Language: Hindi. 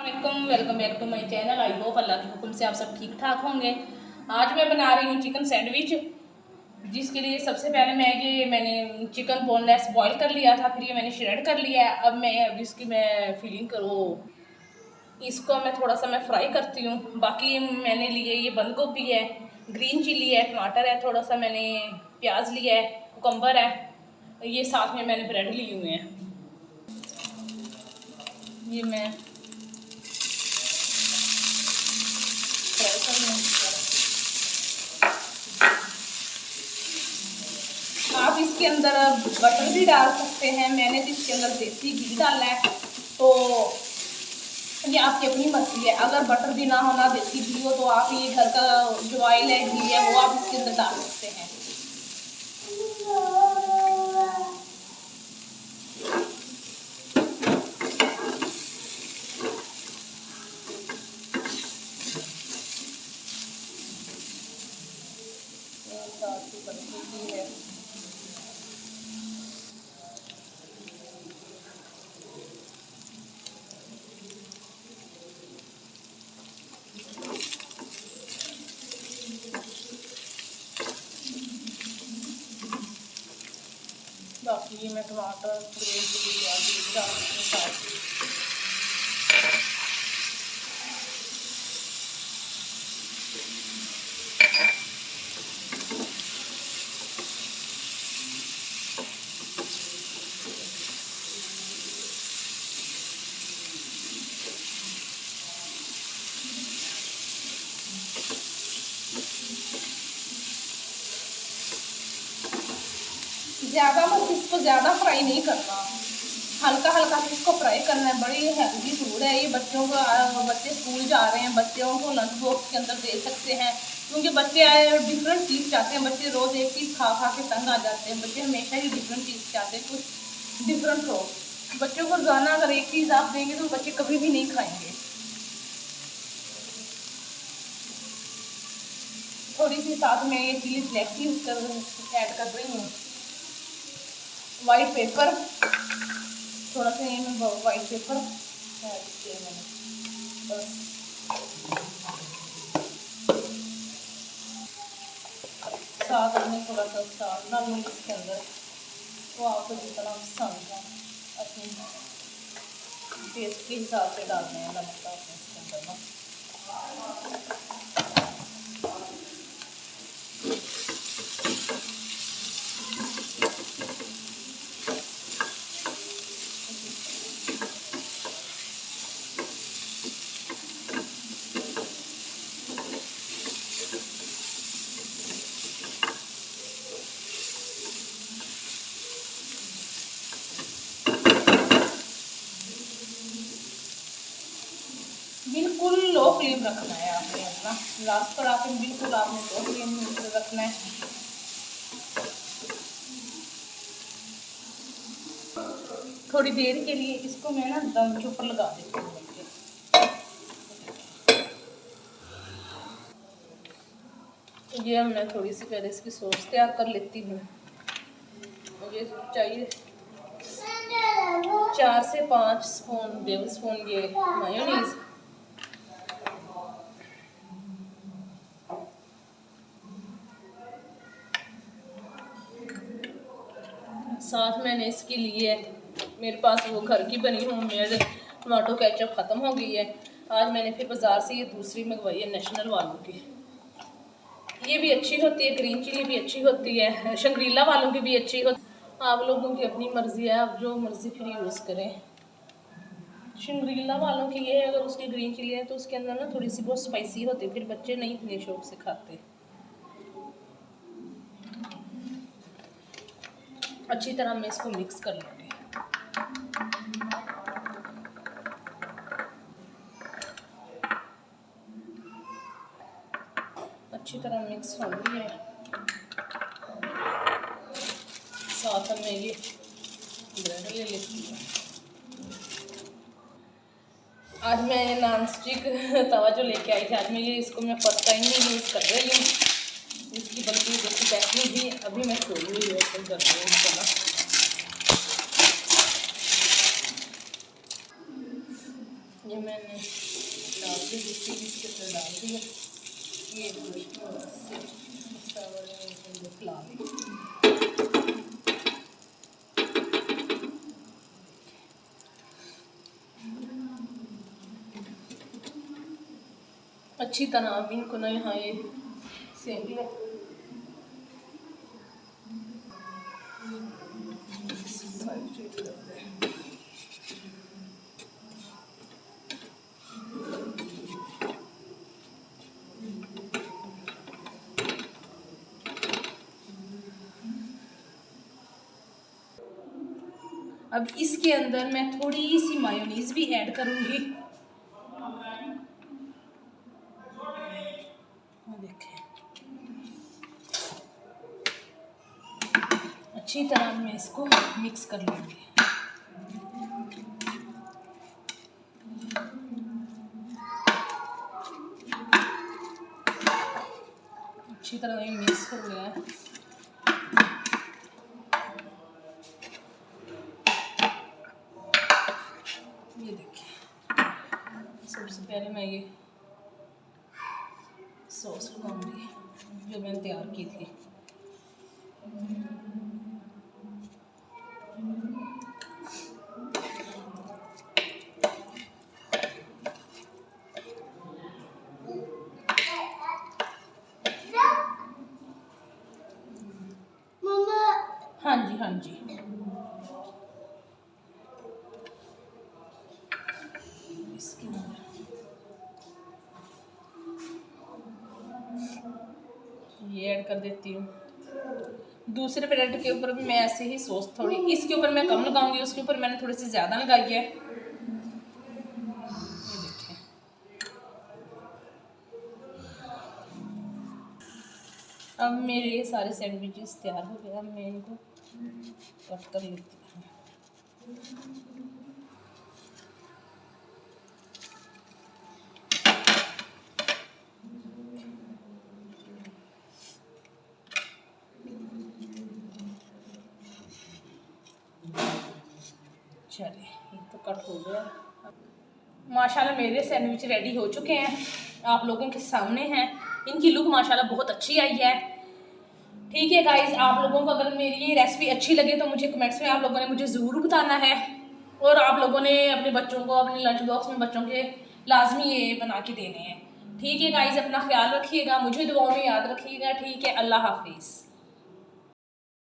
Welcome back to my channel. I hope अल्लाह के हुक्म से आप सब ठीक ठाक होंगे। आज मैं बना रही हूँ चिकन सैंडविच, जिसके लिए सबसे पहले मैंने चिकन बोनलेस बॉईल कर लिया था, फिर ये मैंने श्रेड कर लिया है। अब इसकी मैं फीलिंग करूँ, इसको मैं फ्राई करती हूँ। बाकी मैंने लिए ये बंद गोभी है, ग्रीन चिली है, टमाटर है, थोड़ा सा मैंने प्याज लिया है, कुकम्बर है, ये साथ में मैंने ब्रेड लिए हुए हैं। ये मैं फ्राई कर लूँ। आप इसके अंदर बटर भी डाल सकते हैं, मैंने तो इसके अंदर देसी घी डाला है, तो ये आपकी अपनी मर्जी है। अगर बटर भी ना हो ना देसी घी हो, तो आप ये घर का जो ऑयल है, घी है, वो आप इसके अंदर डाल सकते हैं। बाकी ये मैं टमाटर ग्रीन चिली प्याज डाल दूँ। ज़्यादा बस इसको ज़्यादा फ्राई नहीं करना, हल्का हल्का से इसको फ्राई करना है। बड़ी हेल्दी फूड है ये, बच्चे स्कूल जा रहे हैं, बच्चों को लंच बॉक्स के अंदर दे सकते हैं, क्योंकि बच्चे डिफरेंट चीज़ चाहते हैं। बच्चे रोज़ एक चीज़ खा खा के तंग आ जाते हैं। बच्चे हमेशा ही डिफरेंट चीज़ चाहते हैं, कुछ डिफरेंट हो। बच्चों को रोज़ाना अगर एक चीज़ आप देंगे तो बच्चे कभी भी नहीं खाएंगे। थोड़ी सी साथ में ये चिली फ्लेक्स यूज कर ऐड कर रही हूँ। वाइट पेपर, थोड़ा सा ये मैं वाइट पेपर ऐड किया मैंने, बस। साथ में थोड़ा सा साग डालूँगी इसके अंदर, वो आपको जितना पसंद है अपनी टेस्ट के हिसाब से डालने हैं नमक आपने इसके अंदर ना। बिल्कुल लो फ्लेम रखना है आपने अपना, लास्ट पर आके बिल्कुल आपने लो फ्लेम रखना है। थोड़ी देर के लिए इसको मैं ना दम के ऊपर लगा देती हूँ। ये मैं थोड़ी सी पहले इसकी सॉस तैयार कर लेती हूँ। मुझे चाहिए 4 से 5 टेबल स्पून ये मायोनीज, साथ मैंने इसके लिए मेरे पास वो घर की बनी होममेड टमाटो केचप ख़त्म हो गई है। आज मैंने फिर बाज़ार से ये दूसरी मंगवाई है, नेशनल वालों की। ये भी अच्छी होती है, ग्रीन चिली भी अच्छी होती है, शंग्रीला वालों की भी अच्छी होती है। आप लोगों की अपनी मर्ज़ी है, आप जो मर्ज़ी फिर यूज़ करें। शंग्रीला वालों की ये है, अगर उसकी ग्रीन चिली है तो उसके अंदर ना थोड़ी सी बहुत स्पाइसी होती है, फिर बच्चे नहीं इतने शौक से खाते। अच्छी तरह मैं इसको मिक्स कर लूँगी। अच्छी तरह मिक्स हो गई है। साथ में ये ब्रेड ले लेती हूँ। आज मैं नॉन स्टिक तवा जो लेके आई थी, आज इसको मैं फर्स्ट टाइम ही यूज़ कर रही हूँ। इसकी बल्कि जैसी पैकिंग भी अभी मैं खोली हुई है, ओपन कर रही हूँ ना। ये मैंने डाल दी, दूसरी भी इसके अंदर डाल दी है। ये फैला दी। अच्छी तरह अब इनको ना यहाँ ये सेक लें। अब इसके अंदर मैं थोड़ी सी मायोनीज भी ऐड करूँगी। देखें अच्छी तरह मैं इसको मिक्स कर लूँगी। अच्छी तरह ये मिक्स हो गया है। ये देखिए, सबसे पहले मैं ये सॉस लगाऊंगी जो मैंने तैयार की थी। हाँ जी हाँ जी, इसके अंदर ये ऐड कर देती हूँ। दूसरे ब्रेड के ऊपर भी मैं ऐसे ही सॉस थोड़ी, इसके ऊपर मैं कम लगाऊंगी, उसके ऊपर मैंने थोड़ी सी ज़्यादा लगाई है। ये देखिए, अब मेरे ये सारे सैंडविचेस तैयार हो गए। अब मैं इनको कट कर लेती हूँ। चलिए, ये तो कट हो गया। माशाल्लाह मेरे सैंडविच रेडी हो चुके हैं, आप लोगों के सामने हैं। इनकी लुक माशाल्लाह बहुत अच्छी आई है। ठीक है गाइस, आप लोगों को अगर मेरी ये रेसिपी अच्छी लगे तो मुझे कमेंट्स में आप लोगों ने मुझे ज़रूर बताना है, और आप लोगों ने अपने बच्चों को अपने लंच बॉक्स में बच्चों के लाजमी ये बना के देने हैं। ठीक है गाइस, अपना ख्याल रखिएगा, मुझे दुआओं में याद रखिएगा। ठीक है, अल्लाह हाफिज़।